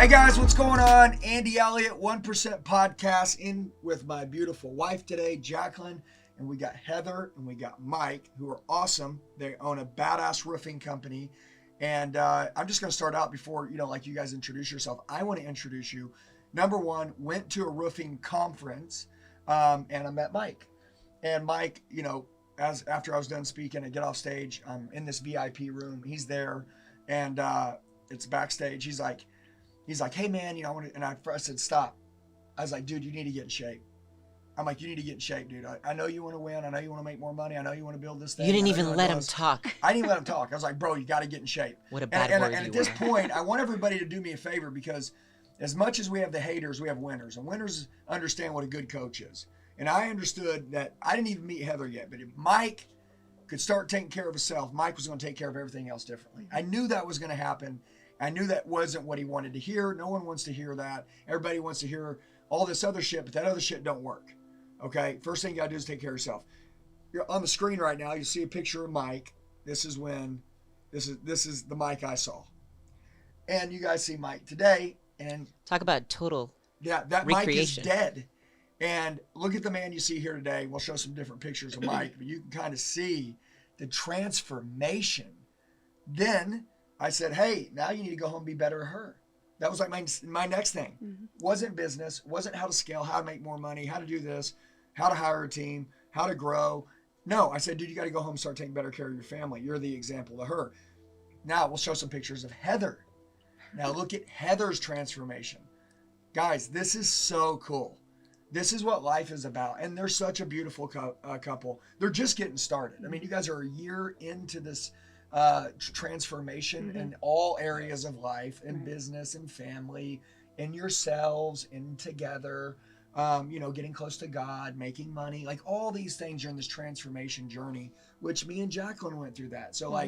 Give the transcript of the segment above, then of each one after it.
Hey guys, what's going on? Andy Elliott, 1% Podcast, in with my beautiful wife today, Jacqueline, and we got Heather and we got Mike, who are awesome. They own a badass roofing company, and I'm just going to start out before, like you guys introduce yourself. I want to introduce you. Number one, went to a roofing conference, and I met Mike. And Mike, after I was done speaking, I get off stage. I'm in this VIP room. He's there, and it's backstage. He's like, hey man, I want to, and I said, stop. I was like, dude, you need to get in shape. I'm like, you need to get in shape, dude. I know you want to win. I know you want to make more money. I know you want to build this thing. You didn't even let him talk. I didn't even let him talk. I was like, bro, you got to get in shape. What a bad word you were. And at this point, I want everybody to do me a favor, because as much as we have the haters, we have winners. And winners understand what a good coach is. And I understood that. I didn't even meet Heather yet, but if Mike could start taking care of himself, Mike was going to take care of everything else differently. I knew that was going to happen. I knew that wasn't what he wanted to hear. No one wants to hear that. Everybody wants to hear all this other shit, but that other shit don't work. Okay? First thing you got to do is take care of yourself. You're on the screen right now. You see a picture of Mike. This is the Mike I saw. And you guys see Mike today. And talk about total that recreation. Mike is dead. And look at the man you see here today. We'll show some different pictures of Mike, but you can kind of see the transformation. Then I said, hey, now you need to go home and be better at her. That was like my next thing. Mm-hmm. Wasn't business, wasn't how to scale, how to make more money, how to do this, how to hire a team, how to grow. No, I said, dude, you got to go home and start taking better care of your family. You're the example to her. Now we'll show some pictures of Heather. Now look at Heather's transformation. Guys, this is so cool. This is what life is about. And they're such a beautiful couple. They're just getting started. I mean, you guys are a year into this transformation in all areas of life, in business and family, in yourselves, in together, getting close to God, making money, like all these things are in this transformation journey, which me and Jacqueline went through that. So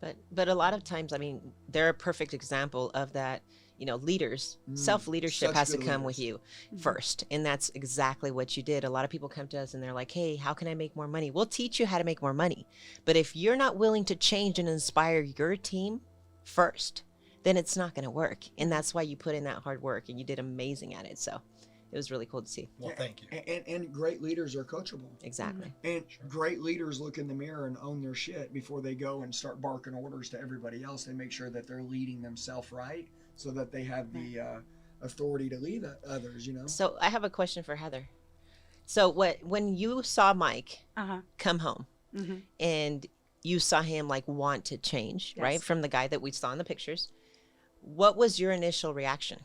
but a lot of times, I mean, they're a perfect example of that. Leaders, self-leadership has to come with you first. And that's exactly what you did. A lot of people come to us and they're like, hey, how can I make more money? We'll teach you how to make more money. But if you're not willing to change and inspire your team first, then it's not going to work. And that's why you put in that hard work, and you did amazing at it. So it was really cool to see. Well, thank you. And great leaders are coachable. Exactly. And great leaders look in the mirror and own their shit before they go and start barking orders to everybody else. They make sure that they're leading themselves right, so that they have the authority to lead others, So I have a question for Heather. So when you saw Mike come home and you saw him want to change, right? From the guy that we saw in the pictures, what was your initial reaction?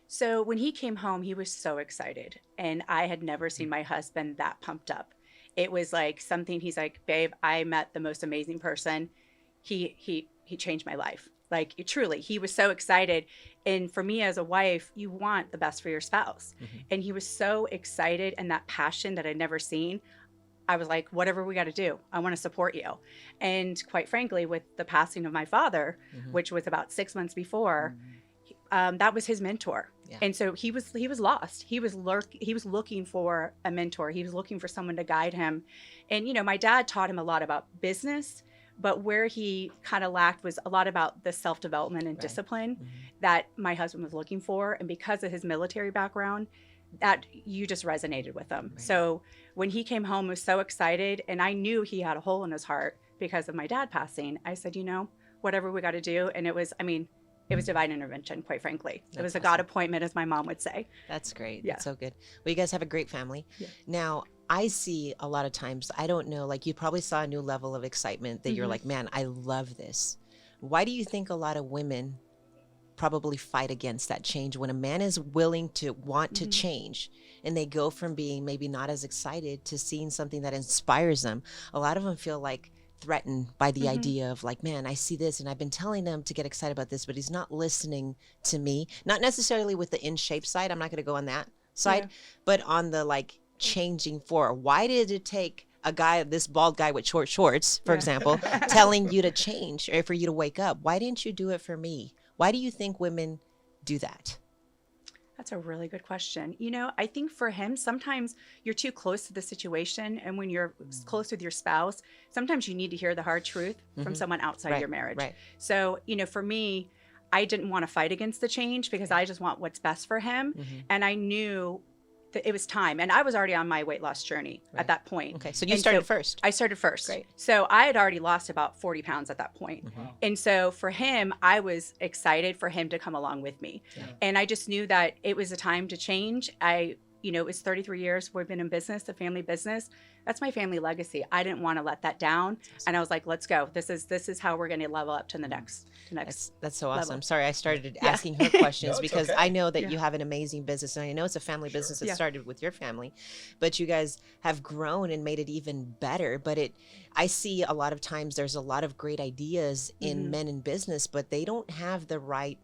So when he came home, he was so excited. And I had never seen my husband that pumped up. It was like something, he's like, babe, I met the most amazing person. He changed my life. Like, truly, he was so excited. And for me as a wife, you want the best for your spouse. And he was so excited, and that passion that I'd never seen. I was like, whatever we got to do, I want to support you. And quite frankly, with the passing of my father, which was about 6 months before, that was his mentor. Yeah. And so he was lost. He was looking for a mentor. He was looking for someone to guide him. And, my dad taught him a lot about business, but where he kind of lacked was a lot about the self-development and discipline that my husband was looking for. And because of his military background, that you just resonated with him. Right. So when he came home, I was so excited, and I knew he had a hole in his heart because of my dad passing. I said, whatever we got to do. And it was divine intervention, quite frankly. It was a God appointment, as my mom would say. That's great. Yeah. That's so good. Well, you guys have a great family. Yeah. Now, I see a lot of times, I don't know, you probably saw a new level of excitement that you're like, man, I love this. Why do you think a lot of women probably fight against that change when a man is willing to want to change, and they go from being maybe not as excited to seeing something that inspires them? A lot of them feel threatened by the idea of man, I see this and I've been telling him to get excited about this, but he's not listening to me. Not necessarily with the in shape side. I'm not going to go on that side, but on the changing for. Why did it take a guy, this bald guy with short shorts, for example, telling you to change or for you to wake up? Why didn't you do it for me? Why do you think women do that? That's a really good question. I think for him, sometimes you're too close to the situation. And when you're close with your spouse, sometimes you need to hear the hard truth from someone outside your marriage. Right. So, for me, I didn't want to fight against the change because I just want what's best for him. And I knew that it was time. And I was already on my weight loss journey at that point. Okay. So you started first. I started first. Great. So I had already lost about 40 pounds at that point. And so for him, I was excited for him to come along with me. And I just knew that it was a time to change. It was 33 years we've been in business, a family business. That's my family legacy. I didn't want to let that down. And I was like, let's go. This is how we're going to level up to the next That's so awesome. level. Sorry, I started asking her questions No, it's because okay. I know that you have an amazing business, and I know it's a family business that started with your family, but you guys have grown and made it even better. But I see a lot of times there's a lot of great ideas in men in business, but they don't have the right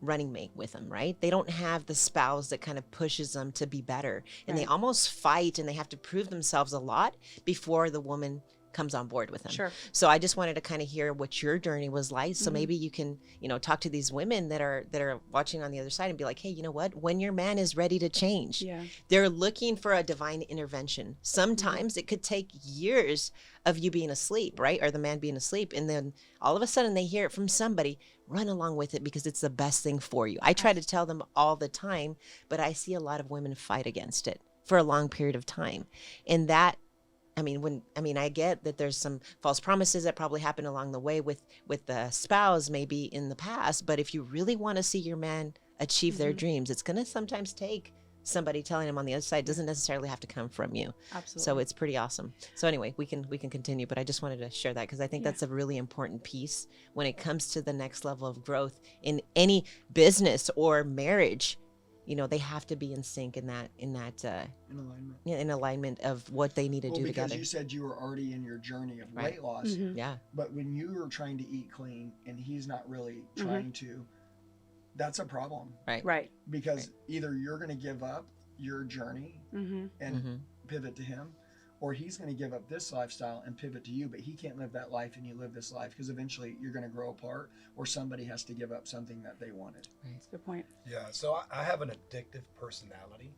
running mate with them, right? They don't have the spouse that kind of pushes them to be better, and they almost fight, and they have to prove themselves a lot before the woman comes on board with them. Sure. So I just wanted to kind of hear what your journey was like. So maybe you can, talk to these women that are watching on the other side and be like, hey, you know what? When your man is ready to change, they're looking for a divine intervention. Sometimes it could take years of you being asleep, right? Or the man being asleep. And then all of a sudden they hear it from somebody. Run along with it because it's the best thing for you. I try to tell them all the time, but I see a lot of women fight against it for a long period of time. And that, I get that there's some false promises that probably happen along the way with the spouse maybe in the past, but if you really want to see your man achieve their dreams, it's going to sometimes take somebody telling them on the other side. It doesn't necessarily have to come from you. Absolutely. So it's pretty awesome. So anyway, we can continue, but I just wanted to share that because I think that's a really important piece when it comes to the next level of growth in any business or marriage. They have to be in sync in alignment. In alignment of what they need to do because together. you said you were already in your journey of weight loss. Yeah. But when you were trying to eat clean and he's not really trying to, that's a problem. Right. Because either you're going to give up your journey and pivot to him, or he's going to give up this lifestyle and pivot to you, but he can't live that life and you live this life because eventually you're going to grow apart, or somebody has to give up something that they wanted. That's a good point. Yeah, so I have an addictive personality,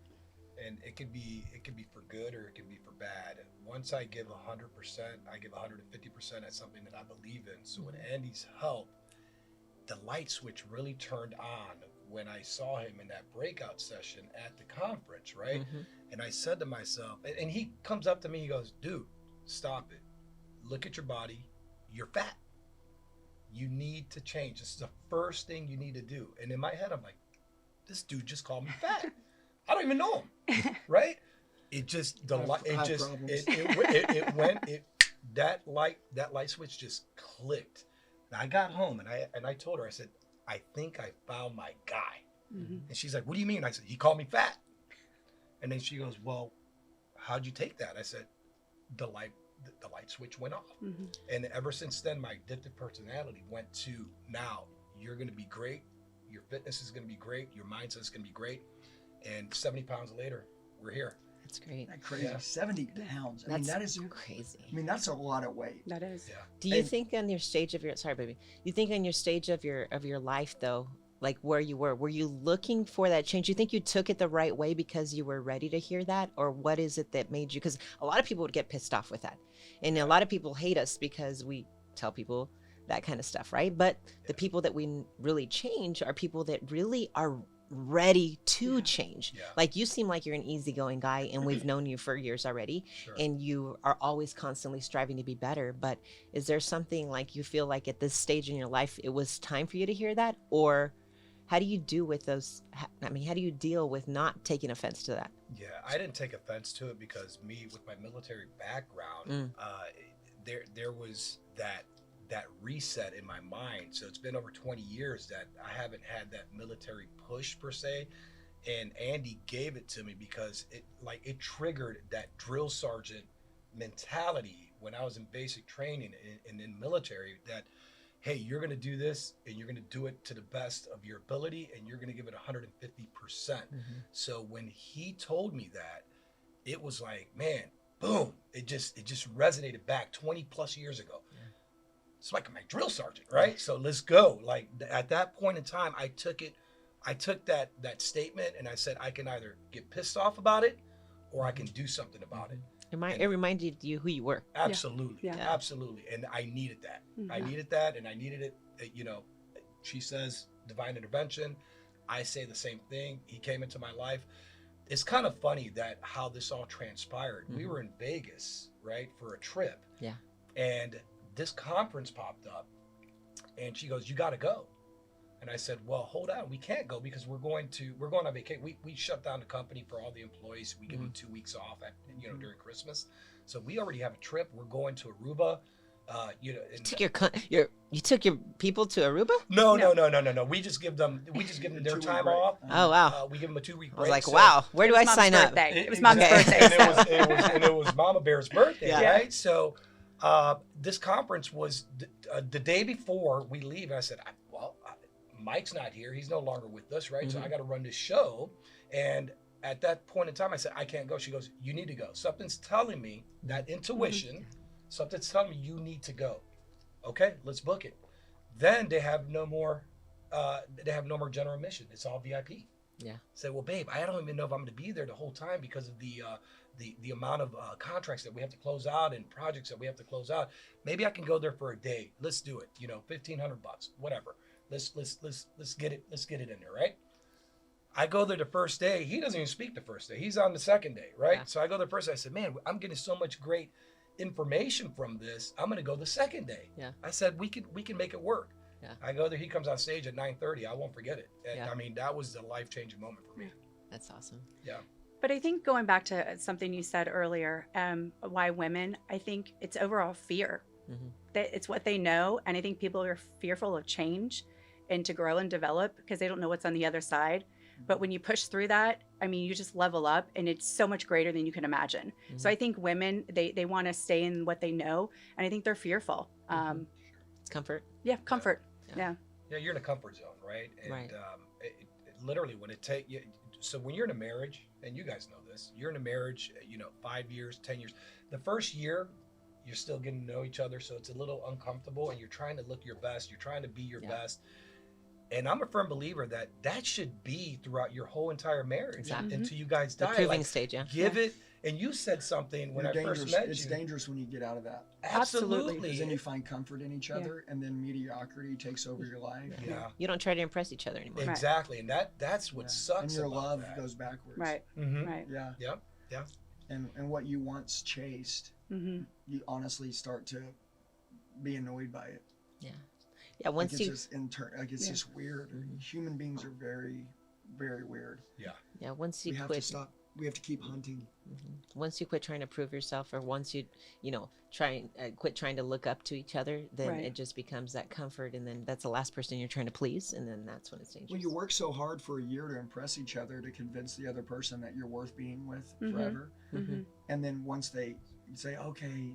and it could be for good or it can be for bad. Once I give 100%, I give 150% at something that I believe in. So with Andy's help, the light switch really turned on when I saw him in that breakout session at the conference, right? And I said to myself, and he comes up to me, he goes, dude, stop it. Look at your body. You're fat. You need to change. This is the first thing you need to do. And in my head, I'm like, this dude just called me fat. I don't even know him, right? It just, that light switch just clicked. And I got home and I told her, I said, I think I found my guy. And she's like, what do you mean? I said, he called me fat. And then she goes, well, how'd you take that? I said, the light switch went off. And ever since then, my addictive personality went to, now you're going to be great. Your fitness is going to be great. Your mindset is going to be great. And 70 pounds later, we're here. That's great. That's crazy. 70 pounds. That is crazy. That's a lot of weight. That is. Yeah. Do you think on your stage of your, sorry, baby, you think on your stage of your life though, like were you looking for that change? Do you think you took it the right way because you were ready to hear that? Or what is it that made you, because a lot of people would get pissed off with that. And a lot of people hate us because we tell people that kind of stuff, right? But the people that we really change are people that really are ready to change. Like you seem like you're an easygoing guy, and we've known you for years already, and you are always constantly striving to be better. But is there something like you feel like at this stage in your life it was time for you to hear that? Or how do you do with those, how do you deal with not taking offense to that? Yeah, I didn't take offense to it because me, with my military background, there was that reset in my mind. So it's been over 20 years that I haven't had that military push per se. And Andy gave it to me because it triggered that drill sergeant mentality when I was in basic training and in military, that, hey, you're going to do this and you're going to do it to the best of your ability and you're going to give it 150%. So when he told me that, it was like, man, boom, it just resonated back 20 plus years ago. It's like my drill sergeant, right? So let's go. Like at that point in time, I took that statement and I said, I can either get pissed off about it or I can do something about it. It reminded you who you were. Absolutely. Absolutely. And I needed that. I needed that, and I needed it, She says divine intervention. I say the same thing. He came into my life. It's kind of funny that how this all transpired. We were in Vegas, right, for a trip. Yeah. And this conference popped up, and she goes, "You got to go." And I said, "Well, hold on, we can't go because we're going on vacation. We shut down the company for all the employees. We give them 2 weeks off during Christmas. So we already have a trip. We're going to Aruba. And You took your people to Aruba? No. We just give them their 2-week time break. off. Oh wow. We give them a 2-week break. I was like, So- wow, where do I sign up? It was Mom's Exactly. birthday. And it was Mama Bear's birthday, Yeah. right? So this conference was the day before we leave. And I said, Mike's not here. He's no longer with us, right? So I got to run this show. And at that point in time, I said, I can't go. She goes, you need to go. Something's telling me, that intuition, something's telling me you need to go. Okay, let's book it. Then they have no more general admission. It's all VIP. Yeah. Say, well, babe, I don't even know if I'm going to be there the whole time because of the amount of contracts that we have to close out and projects that we have to close out. Maybe I can go there for a day. Let's do it. $1,500, whatever. Let's get it in there, right? I go there the first day. He doesn't even speak the first day. He's on the second day, right? Yeah. So I go there first day. I said, man, I'm getting so much great information from this. I'm going to go the second day. Yeah. I said, we can make it work. Yeah. I go there. He comes on stage at 9:30. I won't forget it. And, Yeah. I mean, that was the life-changing moment for me. That's awesome. Yeah. But I think going back to something you said earlier, why women, I think it's overall fear. Mhm. That it's what they know. And I think people are fearful of change and to grow and develop because they don't know what's on the other side. But when you push through that, I mean, you just level up and it's so much greater than you can imagine. So I think women, they want to stay in what they know. And I think they're fearful. It's comfort. Yeah, comfort. Yeah. Yeah, you're in a comfort zone, right? And Right. It literally, so when you're in a marriage, and you guys know this, you're in a marriage, 5 years, 10 years. The first year, you're still getting to know each other, so it's a little uncomfortable, and you're trying to look your best. You're trying to be your best. And I'm a firm believer that should be throughout your whole entire marriage Exactly. until you guys The die. proving Like, stage, yeah. give it. And you said something when You're I first dangerous. met It's you. dangerous when you get out of that. Absolutely. Because then you find comfort in each other, and then mediocrity takes over your life. Yeah. You don't try to impress each other anymore. Exactly. And that's what Yeah. sucks And your about love that. goes backwards. Right. Mm-hmm. Right. Yeah. Yep. Yeah. And what you once chased, Mm-hmm. you honestly start to be annoyed by it. Yeah, once Like it's you just it's just weird. Human beings are very, very weird. once you We have quit to stop. We have to keep hunting. once you quit trying to prove yourself, or once you quit trying to look up to each other, then Right. it just becomes that comfort, and then that's the last person you're trying to please, and then that's when it's dangerous. Well, you work so hard for a year to impress each other to convince the other person that you're worth being with Mhm. forever. Mm-hmm. And then once they say, okay,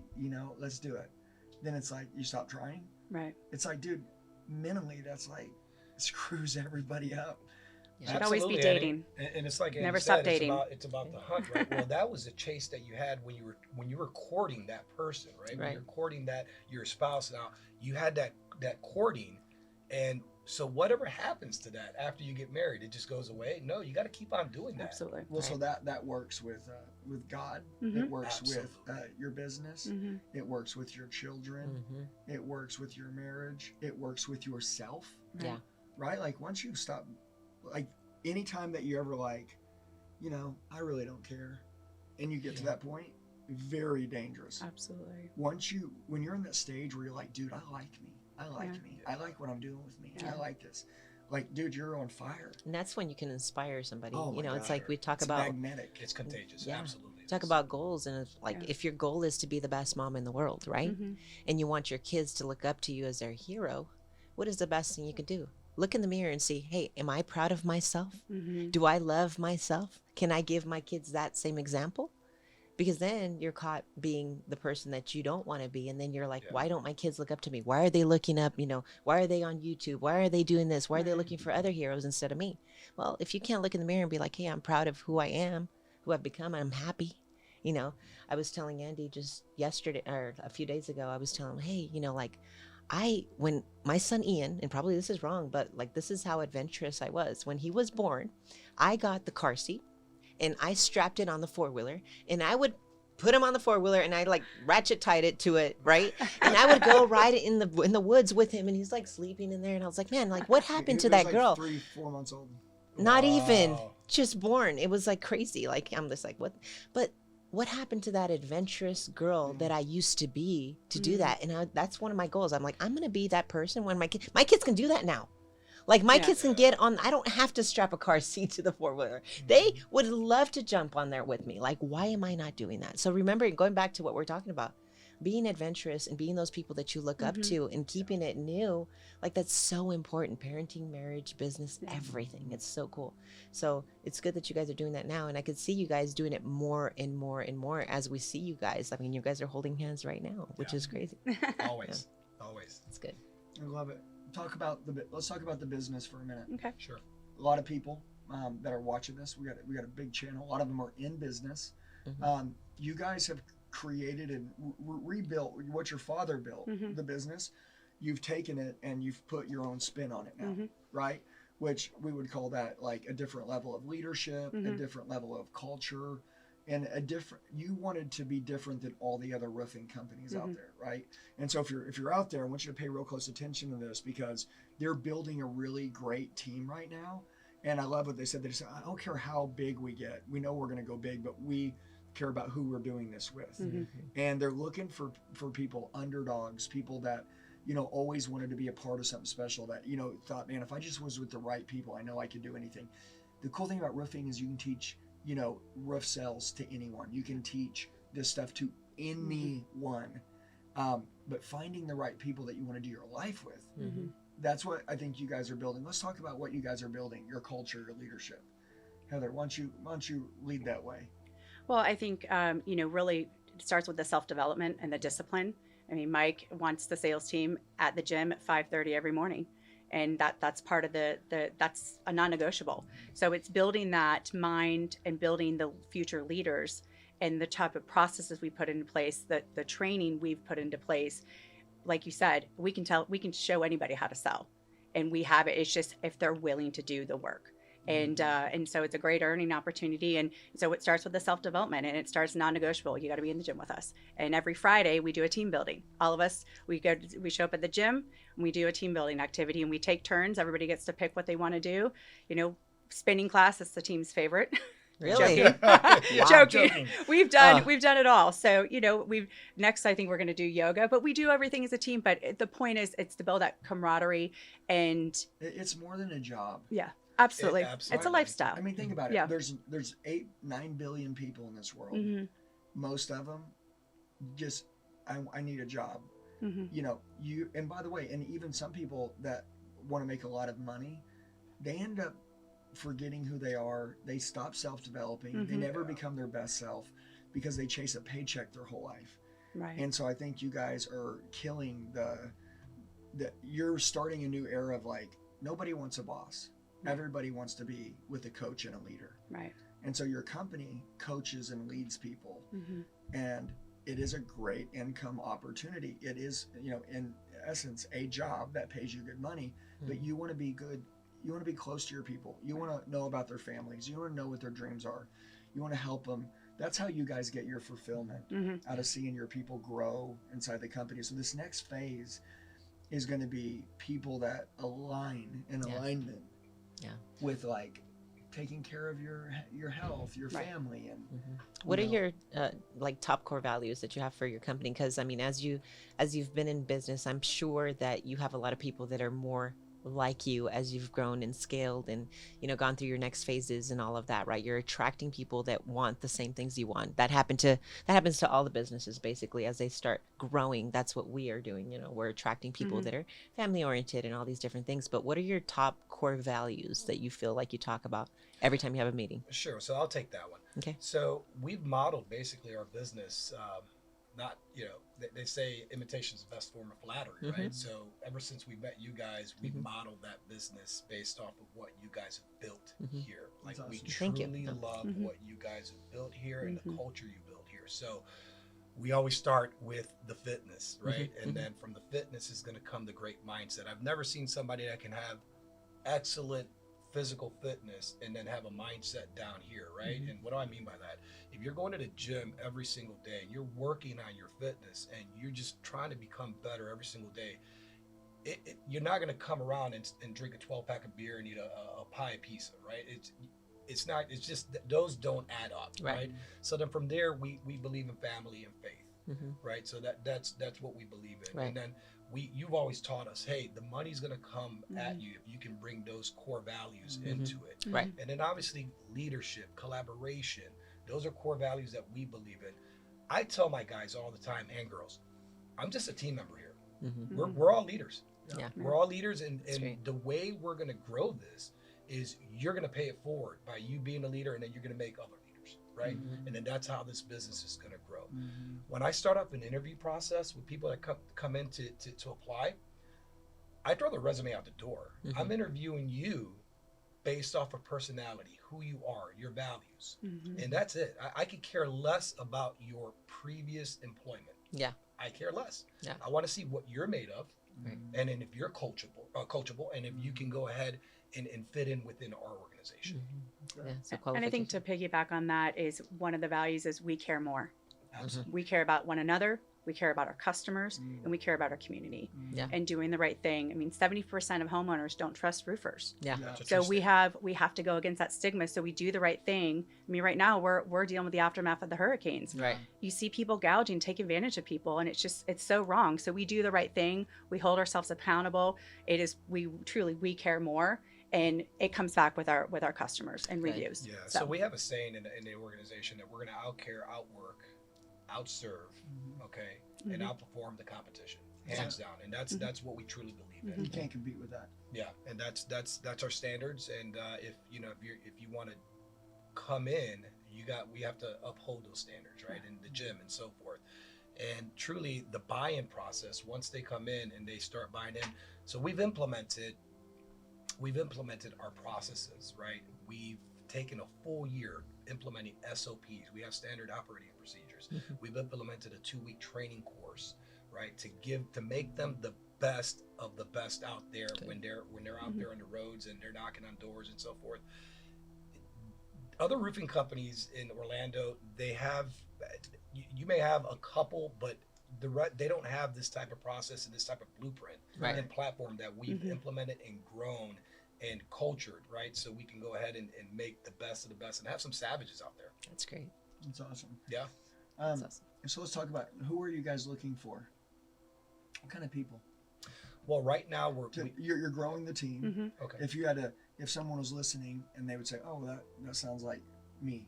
let's do it, then it's like you stop trying. Right. It's like, dude, mentally, that's like screws everybody up. Yeah. Should always be Absolutely, dating. and it's like Andy Never said, stop dating. It's about the hunt, right? Well, that was the chase that you had when you were courting that person, right? When Right. you're courting your spouse. Now you had that courting, and so whatever happens to that after you get married, it just goes away. No, you got to keep on doing that. Absolutely. Well, so Right. that works with God. Mhm. It works Absolutely. with your business. Mm-hmm. It works with your children. Mhm. It works with your marriage. It works with yourself. Yeah. Right? Like once you stop, like anytime that you ever like, I really don't care, and you get to that point, very dangerous. Absolutely. When you're in that stage where you're like, dude, I like me. I like Yeah. me. I like what I'm doing with me. Yeah. I like this. Like, dude, you're on fire. And that's when you can inspire somebody. Oh my It's God. like we talk It's about magnetic. It's contagious. Yeah. Absolutely. talk about goals, and it's like Yeah. if your goal is to be the best mom in the world, right? Mhm. And you want your kids to look up to you as their hero, what is the best thing you could do? Look in the mirror and see, hey, am I proud of myself? Mhm. Do I love myself? Can I give my kids that same example? Because then you're caught being the person that you don't want to be. And then you're like, Yeah. why don't my kids look up to me? Why are they looking up? Why are they on YouTube? Why are they doing this? Why are they Right. looking for other heroes instead of me? Well, if you can't look in the mirror and be like, hey, I'm proud of who I am, who I've become, I'm happy. I was telling Andy just yesterday or a few days ago, I was telling him, hey, when my son Ian, and probably this is wrong, but like this is how adventurous I was. When he was born, I got the car seat and I strapped it on the four-wheeler, and I would put him on the 4-wheeler and I like ratchet tied it to it, right? And I would go ride it in the woods with him, and he's like sleeping in there, and I was like, man, like what happened He to was that like girl? 3-4 months old. Not even Wow. just born. It was like crazy. Like I'm just like, what? But what happened to that adventurous girl that I used to be to do that? And that's one of my goals. I'm like, I'm gonna be that person when my kids can do that now. Like my kids can get on. I don't have to strap a car seat to the 4-wheeler. They would love to jump on there with me. Like, why am I not doing that? So remember, going back to what we're talking about, being adventurous and being those people that you look up to and keeping it new, like that's so important. Parenting, marriage, business, everything. It's so cool. So it's good that you guys are doing that now. And I could see you guys doing it more and more and more as we see you guys. I mean, you guys are holding hands right now, which is crazy. Always. Always. It's good. I love it. Let's talk about the business for a minute. Okay. Sure. A lot of people that are watching this, we got a big channel. A lot of them are in business. You guys have created and rebuilt what your father built, the business. You've taken it and you've put your own spin on it now, right? Which we would call that like a different level of leadership, a different level of culture, and you wanted to be different than all the other roofing companies out there, right? And so if you're out there, I want you to pay real close attention to this, because they're building a really great team right now. And I love what they said. They said, I don't care how big we get. We know we're going to go big, but we care about who we're doing this with. And they're looking for people, underdogs, people that, you know, always wanted to be a part of something special, that, you know, thought, man, if I just was with the right people, I know I could do anything. The cool thing about roofing is you can teach, you know, roof sales to anyone. You can teach this stuff to anyone. But finding the right people that you want to do your life with, that's what I think you guys are building. Let's talk about what you guys are building, your culture, your leadership. Heather, why don't you lead that way? Well, I think, you know, really it starts with the self-development and the discipline. I mean, Mike wants the sales team at the gym at 5:30 every morning. And that's part of that's a non-negotiable. So it's building that mind and building the future leaders and the type of processes we put into place, the training we've put into place. Like you said, we can show anybody how to sell, and we have it. It's just if they're willing to do the work. And so it's a great earning opportunity. And so it starts with the self-development, and it starts non-negotiable. You got to be in the gym with us. And every Friday we do a team building. All of us, we show up at the gym and we do a team building activity, and we take turns. Everybody gets to pick what they want to do. You know, spinning class is the team's favorite. Really? Joking. Wow. Joking. We've done it all. So, you know, next I think we're going to do yoga, but we do everything as a team. But the point is, it's to build that camaraderie, and It's more than a job. yeah. Absolutely. Absolutely. It's a lifestyle. I mean, think about it. Yeah. There's 8-9 billion people in this world. Most of them just, I need a job. You know, and by the way, and even some people that want to make a lot of money, they end up forgetting who they are. They stop self-developing. They never become their best self because they chase a paycheck their whole life. Right. And so I think you guys are killing you're starting a new era of like, nobody wants a boss. Everybody wants to be with a coach and a leader. Right. And so your company coaches and leads people. And it is a great income opportunity. It is, you know, in essence, a job that pays you good money, but you want to be good. You want to be close to your people. You want to know about their families. You want to know what their dreams are. You want to help them. That's how you guys get your fulfillment out of seeing your people grow inside the company. So this next phase is going to be people that align in alignment with like taking care of your health, your family, and what are your like top core values that you have for your company? Because I mean, as you've been in business, I'm sure that you have a lot of people that are more like you as you've grown and scaled and, you know, gone through your next phases and all of that, right? You're attracting people that want the same things you want. That happens to all the businesses basically as they start growing. That's what we are doing. You know, we're attracting people that are family oriented and all these different things. But what are your top core values that you feel like you talk about every time you have a meeting? Sure. So I'll take that one. Okay. So we've modeled basically our business, not, you know, they say imitation is the best form of flattery, right? So ever since we met you guys, we've modeled that business based off of what you guys have built here. Like That's we awesome. truly love what you guys have built here and the culture you built here. So we always start with the fitness, right? And then from the fitness is going to come the great mindset. I've never seen somebody that can have excellent physical fitness and then have a mindset down here, right? And what do I mean by that? If you're going to the gym every single day and you're working on your fitness and you're just trying to become better every single day, you're not going to come around and drink a 12-pack of beer and eat a pie pizza, right? It's not, it's just, those don't add up, right? So then from there, we believe in family and faith, right? So that's what we believe in. Right. And then you've always taught us, hey, the money's going to come at you if you can bring those core values into it. Right. And then obviously leadership, collaboration, those are core values that we believe in. I tell my guys all the time, and girls, I'm just a team member here. We're all leaders. Yeah. We're all leaders, and great. the way we're going to grow this is you're going to pay it forward by you being a leader, and then you're going to make other leaders, right? And then that's how this business is going to grow. When I start up an interview process with people that come in to apply, I throw the resume out the door. I'm interviewing you based off of personality, who you are, your values, and that's it. I could care less about your previous employment. Yeah. I care less. Yeah. I want to see what you're made of. Right. And then if you're coachable, and if you can go ahead and fit in within our organization. Yeah. So And I think to piggyback on that is one of the values is we care more. Absolutely. We care about one another. We care about our customers, and we care about our community. Yeah. And doing the right thing. I mean, 70% of homeowners don't trust roofers. Yeah. That's a So true we statement. have to go against that stigma. So we do the right thing. I mean, right now we're dealing with the aftermath of the hurricanes. Right. You see people gouging, take advantage of people, and it's so wrong. So we do the right thing. We hold ourselves accountable. We care more, and it comes back with our customers and Right. reviews. Yeah. So we have a saying in the organization that we're going to outcare, outwork, outserve, okay, and outperform the competition, hands down. And that's what we truly believe in. You can't compete with that. Yeah, and that's our standards. And if you want to come in, we have to uphold those standards, right? In the gym and so forth. And truly, the buy-in process, once they come in and they start buying in, so we've implemented our processes, right? We've taken a full year implementing SOPs. We have standard operating procedures. We've implemented a 2-week training course, right, to make them the best of the best out there when they're out there on the roads and they're knocking on doors and so forth. Other roofing companies in Orlando, they have, you may have a couple, but they don't have this type of process and this type of blueprint and platform that we've implemented and grown and cultured, right? So we can go ahead and make the best of the best and have some savages out there. That's great. That's awesome. Yeah. That's awesome. So let's talk about who are you guys looking for? What kind of people? Well, right now You're growing the team. okay. If someone was listening and they would say, "Oh, that sounds like me,"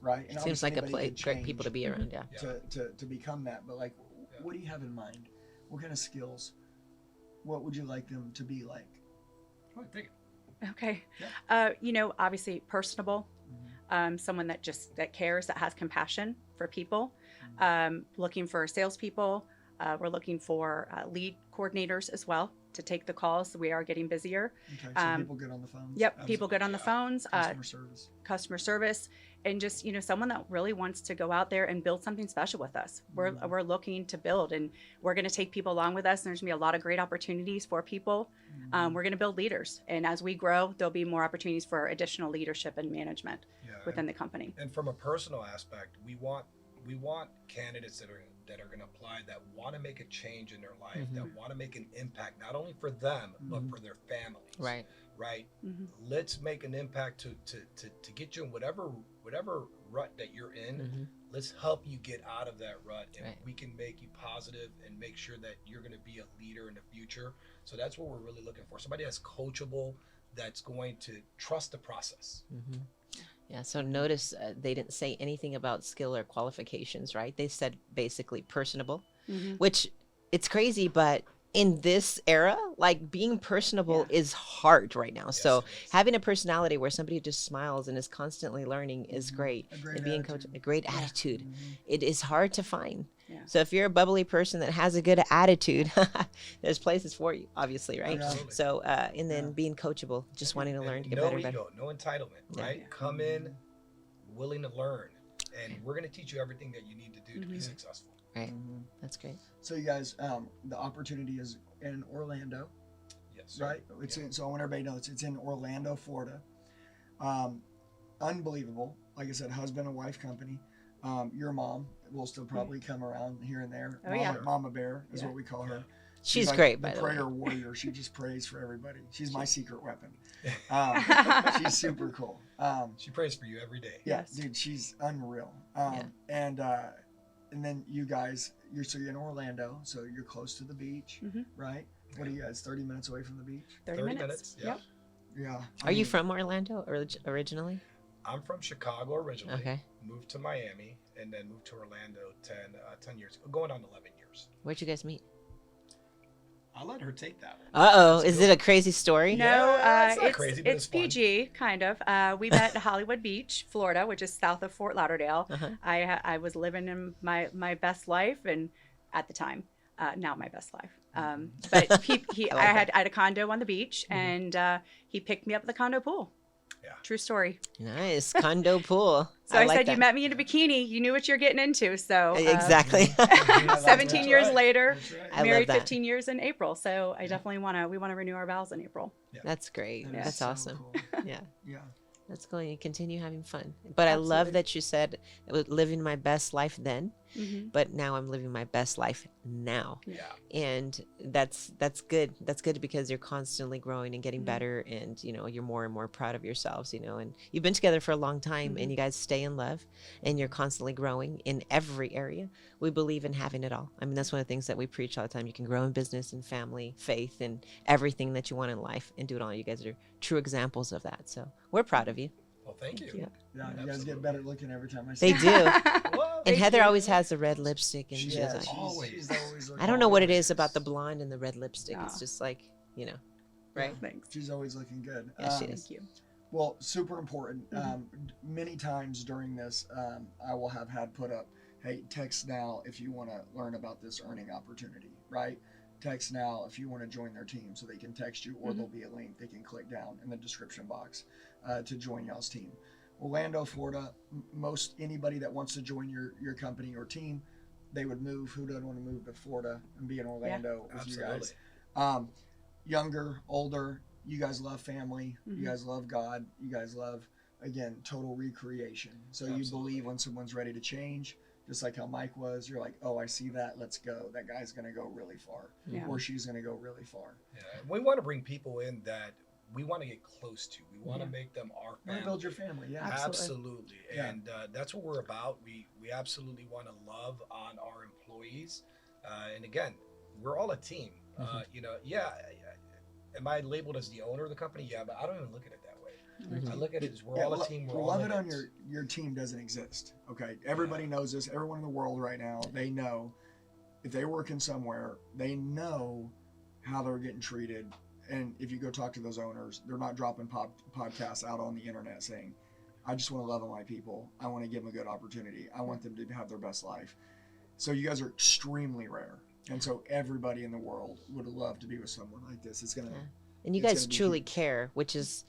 right? And Seems obviously like anybody could great people to change be around. Yeah. to become that. But like, what do you have in mind? What kind of skills? What would you like them to be like? Oh, thank you. Okay. Yeah. Obviously personable, someone that cares, that has compassion for people. Looking for salespeople. We're looking for lead coordinators as well to take the calls. We are getting busier. Okay, so people good on the phones. Yep, people good on the phones. Customer service. And just someone that really wants to go out there and build something special with us. We're looking to build, and we're going to take people along with us. And there's going to be a lot of great opportunities for people. We're going to build leaders, and as we grow, there'll be more opportunities for additional leadership and management within the company. And from a personal aspect, we want candidates that are going to apply, that want to make a change in their life, that want to make an impact not only for them but for their families. Right. Let's make an impact to get you in whatever rut that you're in. Let's help you get out of that rut, and we can make you positive and make sure that you're going to be a leader in the future. So that's what we're really looking for. Somebody that's coachable, that's going to trust the process. Yeah, so notice they didn't say anything about skill or qualifications, right? They said basically personable, which it's crazy, but in this era, like being personable is hard right now. Yes, so having a personality where somebody just smiles and is constantly learning is great. A great And being attitude. a great attitude. It is hard to find. Yeah. So if you're a bubbly person that has a good attitude, there's places for you, obviously, right? Absolutely. So and then being coachable, just wanting to learn to get no better and better. ego, no entitlement, right? Come in willing to learn, and we're going to teach you everything that you need to do to be successful. Right. That's great. So you guys, the opportunity is in Orlando. Yes, sir. right? It's in, so I want everybody to know it's in Orlando, Florida. Unbelievable. Like I said, husband and wife company. Your mom will still probably come around here and there. Oh, Mama, yeah. Mama Bear is Yeah. what we call her. She's like great, the by the way. prayer warrior. She just prays for everybody. She's my secret weapon. She's super cool. She prays for you every day. Yeah, Yes. dude, she's unreal. Yeah. And then you guys, you're in Orlando, so you're close to the beach, Mhm. right? What are you guys, 30 minutes away from the beach? 30 minutes. Yeah. Yep. Yeah. Are you from Orlando originally? I'm from Chicago originally. Okay. Moved to Miami and then moved to Orlando 10 years ago, going on 11 years. Where'd you guys meet? I'll let her take that one. Uh-oh. Let's Is go. it a crazy story? No, Yeah, it's not it's, crazy, but it's it's fun. PG, kind of. We met at Hollywood Beach, Florida, which is south of Fort Lauderdale. Uh-huh. I was living in my best life, and at the time, now my best life. But I had a condo on the beach, and he picked me up at the condo pool. Yeah. True story. Nice. Condo pool. So I like said, that. you met me in a bikini. You knew what you're getting into. So Exactly. 17 years right. later, That's right. I love married that. 15 years in April. So I definitely want to renew our vows in April. That's great. That is That's so awesome. cool. Yeah. Yeah. That's cool. You continue having fun. But I love Absolutely. that you said I was living my best life then, Mm-hmm. but now I'm living my best life now. Yeah. And that's good. That's good because you're constantly growing and getting Mhm. better, and you're more and more proud of yourselves, and you've been together for a long time, Mhm. and you guys stay in love, and you're constantly growing in every area. We believe in having it all. I mean, that's one of the things that we preach all the time. You can grow in business and family, faith, and everything that you want in life, and do it all. You guys are true examples of that. So we're proud of you. Well, thank you. Yeah. Yeah, you guys Absolutely. get better looking every time I see They you. do. Well, And Thank Heather you. always has the red lipstick, and She she's Yeah, like, Always. she's always I don't know what it looking is about the blonde and the red lipstick. It's Aw. just like, right? Thanks. She's always looking good. Yeah, she is. Thank you. Well, super important. Mhm. Many times during this, I will have had put up, hey, text now if you want to learn about this earning opportunity, right? Text now if you want to join their team, so they can text you, or Mhm. there'll be a link they can click down in the description box to join y'all's team. Orlando, Florida, most anybody that wants to join your company or team, they would move. Who doesn't want to move to Florida and be in Orlando with you guys? Absolutely. Younger, older, you guys love family, Mhm. you guys love God, you guys love, again, total recreation. So you Absolutely. believe when someone's ready to change, just like how Mike was, you're like, oh, I see that, let's go. That guy's going to go really far, Yeah. or she's going to go really far. Yeah. We want to bring people in that we want to get close to. We want to Yeah. make them our You want family. to build your family, yeah. Absolutely. Yeah. And that's what we're about. We absolutely want to love on our employees. And again, we're all a team. Am I labeled as the owner of the company? Yeah, but I don't even look at it that way. Mhm. I look at it as we're Yeah, all a team. We're all love in it on your team doesn't exist. Okay, everybody knows this. Everyone in the world right now, they know if they're working somewhere, they know how they're getting treated. And if you go talk to those owners, they're not dropping podcasts out on the internet saying, "I just want to love on my people. I want to give them a good opportunity. I want them to have their best life." So you guys are extremely rare, and so everybody in the world would love to be with someone like this. It's gonna. Yeah. And you It's guys gonna be truly huge. care, which is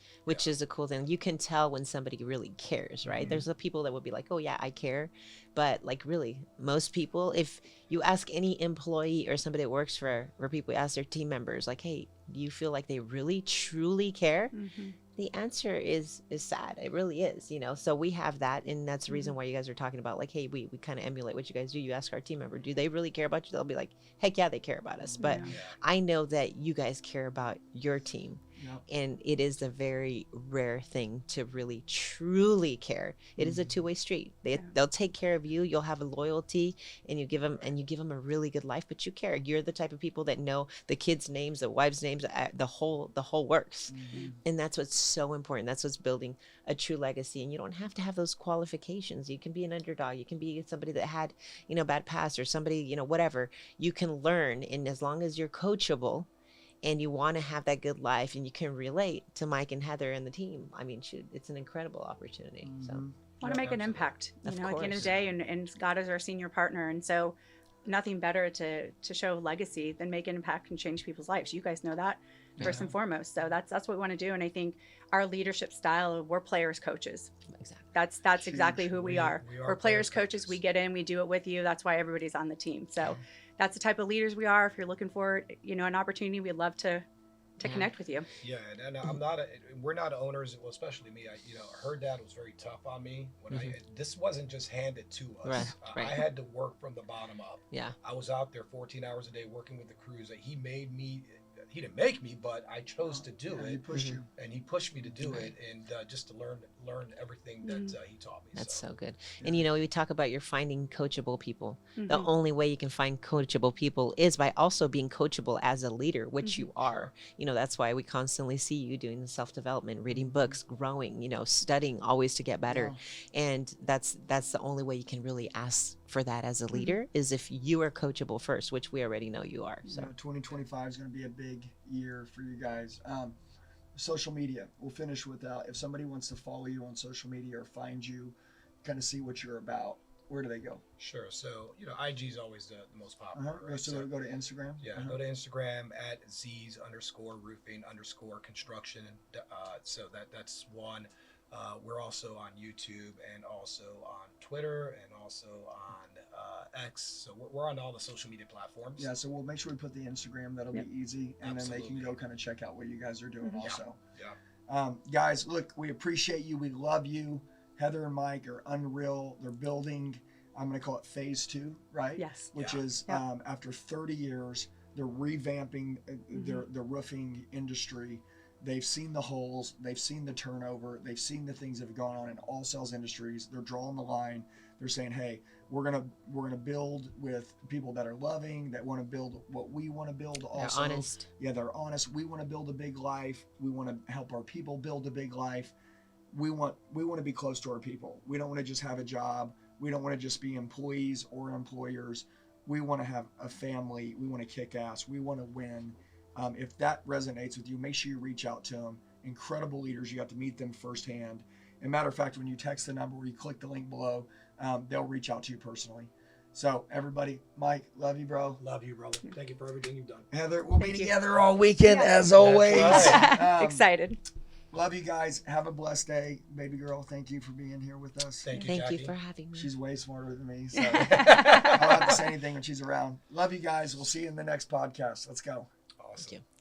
a cool thing. You can tell when somebody really cares, right? Mhm. There's the people that would be like, "Oh yeah, I care," but like really, most people, if you ask any employee or somebody that works for people, ask their team members, like, "Hey, do you feel like they really truly care?" Mhm. The answer is sad. It really is, So we have that, and that's the reason why you guys are talking about, like, hey, we kind of emulate what you guys do. You ask our team member, do they really care about you? They'll be like, heck yeah, they care about us. But Yeah. Yeah. I know that you guys care about your team. Yep. And it is a very rare thing to really truly care. It is a two-way street. They'll take care of you. You'll have a loyalty, and you give them a really good life. But you care. You're the type of people that know the kids' names, the wives' names, the whole works. Mhm. And that's what's so important. That's what's building a true legacy. And you don't have to have those qualifications. You can be an underdog. You can be somebody that had bad past, or somebody whatever. You can learn, and as long as you're coachable, and you want to have that good life, and you can relate to Mike and Heather and the team, I mean, shoot, it's an incredible opportunity. So Mhm. Want to make an Absolutely. impact, Of at the end of the course. day, and God is our senior partner, and so nothing better to show legacy than make an impact and change people's lives. You guys know that first Yeah. and foremost. So that's what we want to do, and I think our leadership style, we're players coaches. exactly. That's exactly Huge. who we We- are. we are We're players players coaches. coaches. We get in, we do it with you. That's why everybody's on the team. So that's the type of leaders we are. If you're looking for an opportunity, we'd love to to connect with you. Yeah, and we're not owners, well, especially me. Her dad was very tough on me when this wasn't just handed to us. Right. I had to work from the bottom up. Yeah. I was out there 14 hours a day working with the crews that he made me. He didn't make me, but I chose to do it. He pushed you. And he pushed me to do it, and just to learn everything that he taught me. That's so good. And we talk about you're finding coachable people. Mm-hmm. The only way you can find coachable people is by also being coachable as a leader, which you are. That's why we constantly see you doing self-development, reading books, growing, studying always to get better. Yeah. And that's the only way you can really ask for that as a leader is if you are coachable first, which we already know you are. So 2025 is going to be a big year for you guys. Social media, we'll finish with if somebody wants to follow you on social media or find you, kind of see what you're about, where do they go? Sure. So, IG is always the most popular. Right? So go to Instagram? Yeah, go to Instagram at Z's_roofing_construction. So that's one. We're also on YouTube and also on Twitter and also on X. So we're on all the social media platforms. Yeah, so we'll make sure we put the Instagram. That'll be easy. And Absolutely. Then they can go kind of check out what you guys are doing also. Yeah. Guys, look, we appreciate you. We love you. Heather and Mike are unreal. They're building, I'm going to call it phase 2, right? Yes. Which is after 30 years, they're revamping the roofing industry. They've seen the holes, they've seen the turnover, they've seen the things that have gone on in all sales industries. They're drawing the line. They're saying, hey, we're gonna build with people that are loving, that want to build what we want to build also. They're honest. Yeah, they're honest. We want to build a big life. We want to help our people build a big life. We want to be close to our people. We don't want to just have a job. We don't want to just be employees or employers. We want to have a family. We want to kick ass. We want to win. If that resonates with you, make sure you reach out to them. Incredible leaders. You got to meet them firsthand. As a matter of fact, when you text the number or you click the link below, they'll reach out to you personally. So everybody, Mike, love you, bro. Love you, brother. Thank you for everything you've done. Heather, we'll be together all weekend as always. Right. Excited. Love you guys. Have a blessed day. Baby girl, thank you for being here with us. Thank you, Thank Jackie. you for having me. She's way smarter than me, so I don't have to say anything when she's around. Love you guys. We'll see you in the next podcast. Let's go. Awesome. Thank you.